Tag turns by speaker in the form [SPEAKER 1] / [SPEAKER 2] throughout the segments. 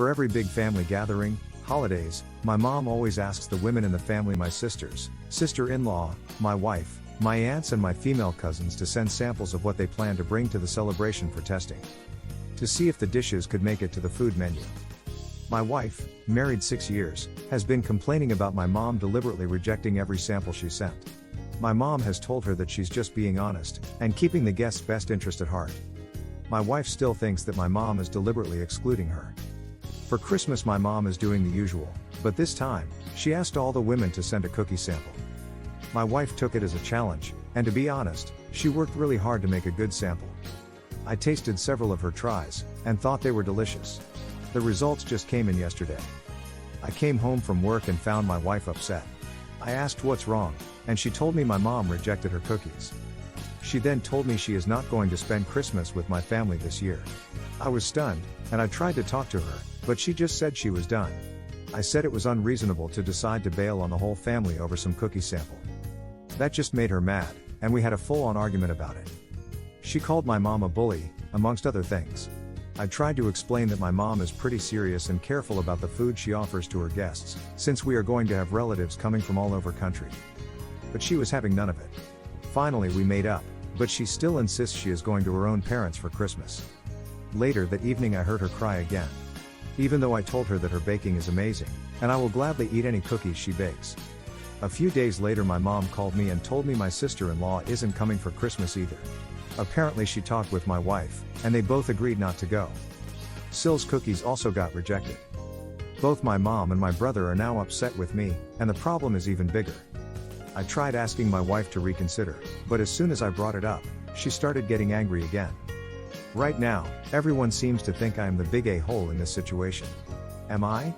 [SPEAKER 1] For every big family gathering, holidays, my mom always asks the women in the family, my sisters, sister-in-law, my wife, my aunts and my female cousins, to send samples of what they plan to bring to the celebration for testing, to see if the dishes could make it to the food menu. My wife, married 6 years, has been complaining about my mom deliberately rejecting every sample she sent. My mom has told her that she's just being honest, and keeping the guest's best interest at heart. My wife still thinks that my mom is deliberately excluding her. For Christmas my mom is doing the usual, but this time, she asked all the women to send a cookie sample. My wife took it as a challenge, and to be honest, she worked really hard to make a good sample. I tasted several of her tries, and thought they were delicious. The results just came in yesterday. I came home from work and found my wife upset. I asked what's wrong, and she told me my mom rejected her cookies. She then told me she is not going to spend Christmas with my family this year. I was stunned, and I tried to talk to her, but she just said she was done. I said it was unreasonable to decide to bail on the whole family over some cookie sample. That just made her mad, and we had a full-on argument about it. She called my mom a bully, amongst other things. I tried to explain that my mom is pretty serious and careful about the food she offers to her guests, since we are going to have relatives coming from all over country. But she was having none of it. Finally we made up, but she still insists she is going to her own parents for Christmas. Later that evening I heard her cry again. Even though I told her that her baking is amazing, and I will gladly eat any cookies she bakes. A few days later my mom called me and told me my sister-in-law isn't coming for Christmas either. Apparently she talked with my wife, and they both agreed not to go. Sill's cookies also got rejected. Both my mom and my brother are now upset with me, and the problem is even bigger. I tried asking my wife to reconsider, but as soon as I brought it up, she started getting angry again. Right now, everyone seems to think I am the big a-hole in this situation. Am I?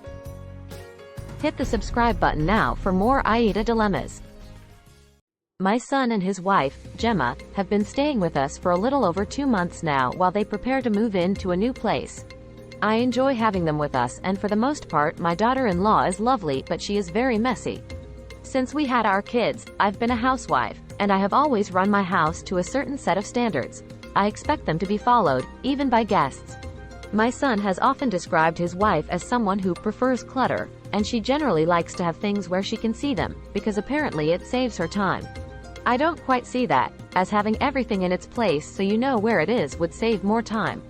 [SPEAKER 2] Hit the subscribe button now for more AITA dilemmas. My son and his wife, Gemma, have been staying with us for a little over 2 months now while they prepare to move into a new place. I enjoy having them with us, and for the most part my daughter-in-law is lovely, but she is very messy. Since we had our kids, I've been a housewife, and I have always run my house to a certain set of standards. I expect them to be followed, even by guests. My son has often described his wife as someone who prefers clutter, and she generally likes to have things where she can see them, because apparently it saves her time. I don't quite see that, as having everything in its place so you know where it is would save more time.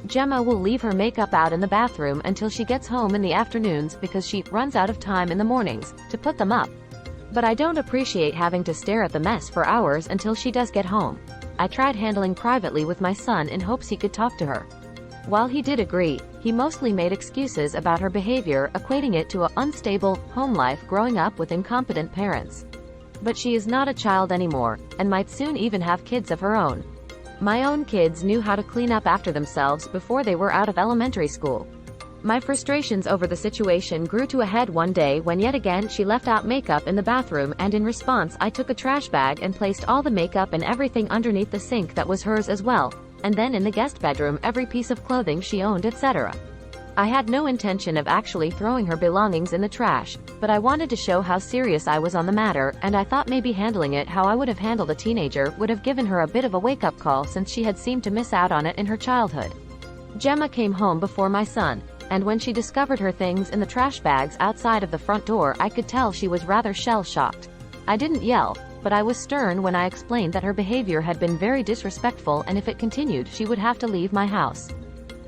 [SPEAKER 2] Gemma will leave her makeup out in the bathroom until she gets home in the afternoons because she runs out of time in the mornings to put them up. But I don't appreciate having to stare at the mess for hours until she does get home. I tried handling privately with my son in hopes he could talk to her. While he did agree, he mostly made excuses about her behavior, equating it to an unstable home life growing up with incompetent parents. But she is not a child anymore, and might soon even have kids of her own. My own kids knew how to clean up after themselves before they were out of elementary school. My frustrations over the situation grew to a head one day when yet again she left out makeup in the bathroom, and in response I took a trash bag and placed all the makeup and everything underneath the sink that was hers as well, and then in the guest bedroom every piece of clothing she owned, etc. I had no intention of actually throwing her belongings in the trash, but I wanted to show how serious I was on the matter, and I thought maybe handling it how I would have handled a teenager would have given her a bit of a wake-up call, since she had seemed to miss out on it in her childhood. Gemma came home before my son, and when she discovered her things in the trash bags outside of the front door, I could tell she was rather shell-shocked. I didn't yell, but I was stern when I explained that her behavior had been very disrespectful, and if it continued she would have to leave my house.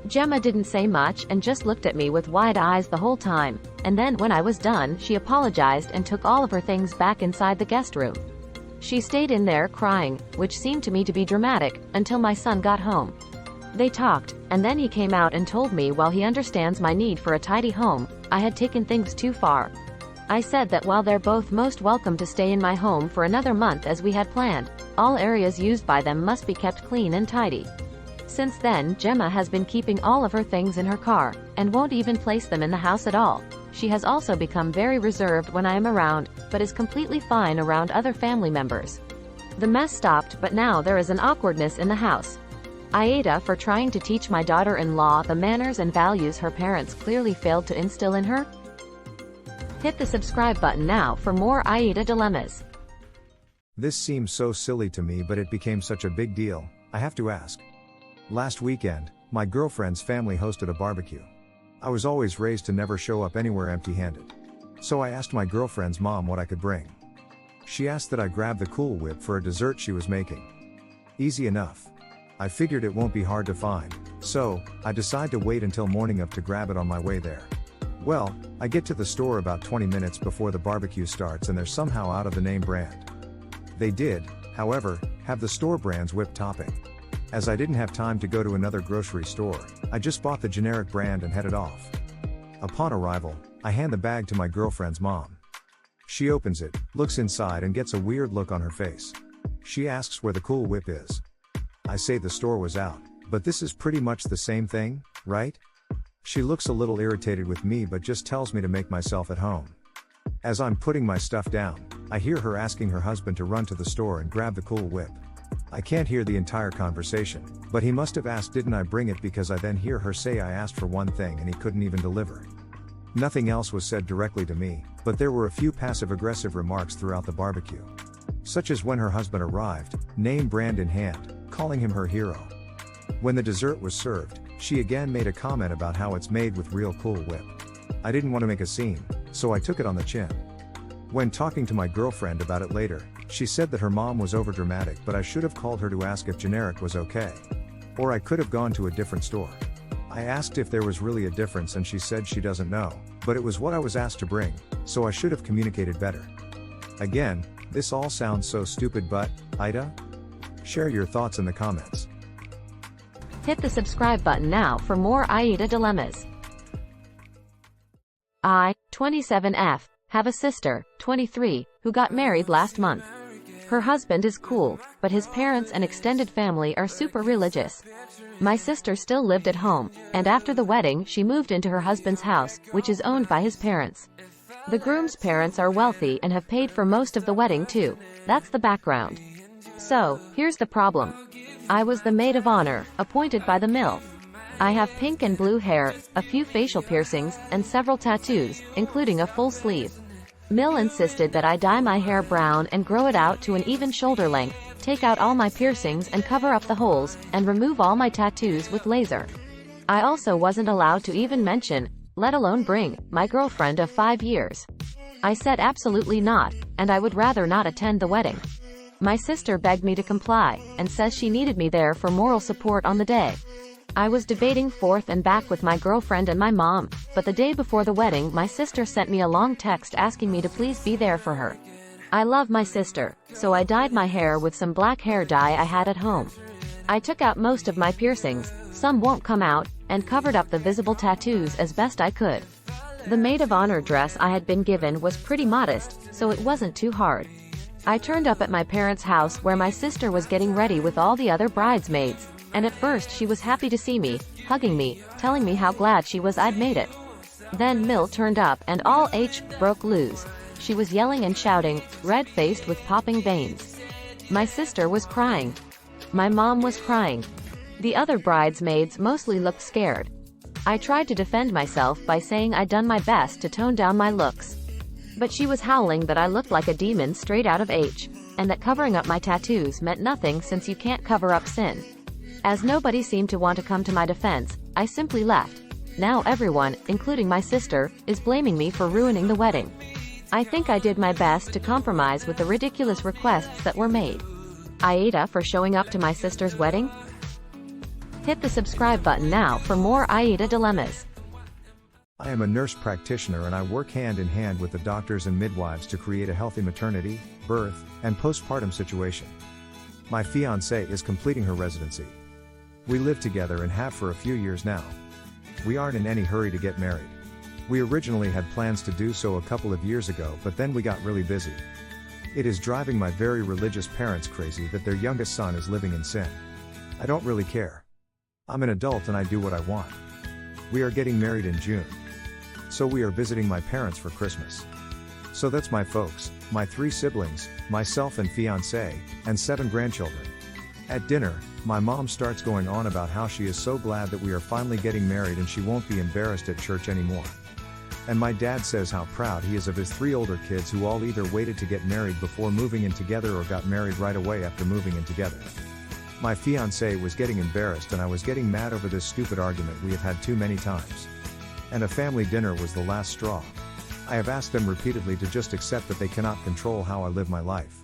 [SPEAKER 2] Gemma didn't say much and just looked at me with wide eyes the whole time, and then when I was done she apologized and took all of her things back inside the guest room. She stayed in there crying, which seemed to me to be dramatic, until my son got home. They talked, and then he came out and told me while he understands my need for a tidy home, I had taken things too far. I said that while they're both most welcome to stay in my home for another month as we had planned, all areas used by them must be kept clean and tidy. Since then, Gemma has been keeping all of her things in her car, and won't even place them in the house at all. She has also become very reserved when I am around, but is completely fine around other family members. The mess stopped, but now there is an awkwardness in the house. AITA for trying to teach my daughter-in-law the manners and values her parents clearly failed to instill in her. Hit the subscribe button now for more AITA dilemmas.
[SPEAKER 1] This seems so silly to me, but it became such a big deal, I have to ask. Last weekend, my girlfriend's family hosted a barbecue. I was always raised to never show up anywhere empty-handed. So I asked my girlfriend's mom what I could bring. She asked that I grab the Cool Whip for a dessert she was making. Easy enough. I figured it won't be hard to find, so I decide to wait until morning of to grab it on my way there. Well, I get to the store about 20 minutes before the barbecue starts and they're somehow out of the name brand. They did, however, have the store brand's whip topping. As I didn't have time to go to another grocery store, I just bought the generic brand and headed off. Upon arrival, I hand the bag to my girlfriend's mom. She opens it, looks inside and gets a weird look on her face. She asks where the Cool Whip is. I say the store was out, but this is pretty much the same thing, right? She looks a little irritated with me but just tells me to make myself at home. As I'm putting my stuff down, I hear her asking her husband to run to the store and grab the Cool Whip. I can't hear the entire conversation, but he must have asked didn't I bring it because I then hear her say I asked for one thing and he couldn't even deliver. Nothing else was said directly to me, but there were a few passive-aggressive remarks throughout the barbecue. Such as when her husband arrived, name brand in hand, calling him her hero. When the dessert was served, she again made a comment about how it's made with real Cool Whip. I didn't want to make a scene, so I took it on the chin. When talking to my girlfriend about it later, she said that her mom was overdramatic but I should have called her to ask if generic was okay. Or I could have gone to a different store. I asked if there was really a difference and she said she doesn't know, but it was what I was asked to bring, so I should have communicated better. Again, this all sounds so stupid but, AITA? Share your thoughts in the comments.
[SPEAKER 2] Hit the subscribe button now for more AITA dilemmas. I, 27F, have a sister, 23, who got married last month. Her husband is cool, but his parents and extended family are super religious. My sister still lived at home, and after the wedding she moved into her husband's house, which is owned by his parents. The groom's parents are wealthy and have paid for most of the wedding too. That's the background. So, here's the problem. I was the maid of honor, appointed by the mill. I have pink and blue hair, a few facial piercings, and several tattoos, including a full sleeve. Mill insisted that I dye my hair brown and grow it out to an even shoulder length, take out all my piercings and cover up the holes, and remove all my tattoos with laser. I also wasn't allowed to even mention, let alone bring, my girlfriend of 5 years. I said absolutely not, and I would rather not attend the wedding. My sister begged me to comply, and says she needed me there for moral support on the day. I was debating forth and back with my girlfriend and my mom, but the day before the wedding my sister sent me a long text asking me to please be there for her. I love my sister, so I dyed my hair with some black hair dye I had at home. I took out most of my piercings, some won't come out, and covered up the visible tattoos as best I could. The maid of honor dress I had been given was pretty modest, so it wasn't too hard. I turned up at my parents' house where my sister was getting ready with all the other bridesmaids, and at first she was happy to see me, hugging me, telling me how glad she was I'd made it. Then Mill turned up and all broke loose. She was yelling and shouting, red-faced with popping veins. My sister was crying. My mom was crying. The other bridesmaids mostly looked scared. I tried to defend myself by saying I'd done my best to tone down my looks. But she was howling that I looked like a demon straight out of H, and that covering up my tattoos meant nothing since you can't cover up sin. As nobody seemed to want to come to my defense, I simply left. Now everyone, including my sister, is blaming me for ruining the wedding. I think I did my best to compromise with the ridiculous requests that were made. AITA for showing up to my sister's wedding? Hit the subscribe button now for more AITA dilemmas.
[SPEAKER 1] I am a nurse practitioner and I work hand in hand with the doctors and midwives to create a healthy maternity, birth, and postpartum situation. My fiancée is completing her residency. We live together and have for a few years now. We aren't in any hurry to get married. We originally had plans to do so a couple of years ago, but then we got really busy. It is driving my very religious parents crazy that their youngest son is living in sin. I don't really care. I'm an adult and I do what I want. We are getting married in June. So we are visiting my parents for Christmas. So that's my folks, my 3 siblings, myself and fiancé, and 7 grandchildren. At dinner, my mom starts going on about how she is so glad that we are finally getting married and she won't be embarrassed at church anymore. And my dad says how proud he is of his 3 older kids who all either waited to get married before moving in together or got married right away after moving in together. My fiancé was getting embarrassed and I was getting mad over this stupid argument we have had too many times. And a family dinner was the last straw. I have asked them repeatedly to just accept that they cannot control how I live my life.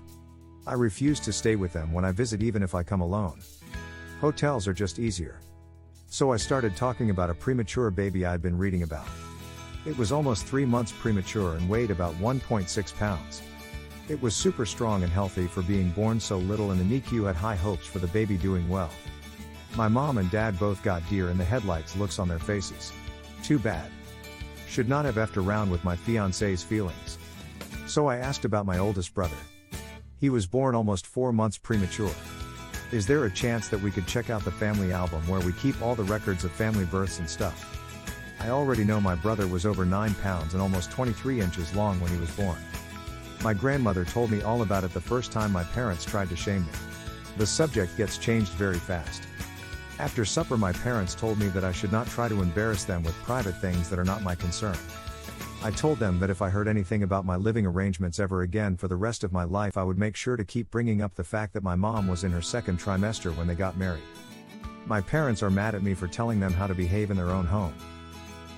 [SPEAKER 1] I refuse to stay with them when I visit even if I come alone. Hotels are just easier. So I started talking about a premature baby I'd been reading about. It was almost 3 months premature and weighed about 1.6 pounds. It was super strong and healthy for being born so little, and the NICU had high hopes for the baby doing well. My mom and dad both got deer in the headlights looks on their faces. Too bad. Should not have effed around with my fiance's feelings. So I asked about my oldest brother. He was born almost 4 months premature. Is there a chance that we could check out the family album where we keep all the records of family births and stuff? I already know my brother was over 9 pounds and almost 23 inches long when he was born. My grandmother told me all about it the first time my parents tried to shame me. The subject gets changed very fast. After supper, my parents told me that I should not try to embarrass them with private things that are not my concern. I told them that if I heard anything about my living arrangements ever again for the rest of my life, I would make sure to keep bringing up the fact that my mom was in her second trimester when they got married. My parents are mad at me for telling them how to behave in their own home.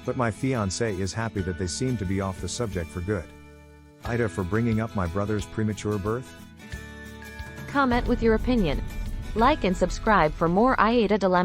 [SPEAKER 1] But my fiancé is happy that they seem to be off the subject for good. AITA for bringing up my brother's premature birth?
[SPEAKER 2] Comment with your opinion. Like and subscribe for more AITA dilemmas.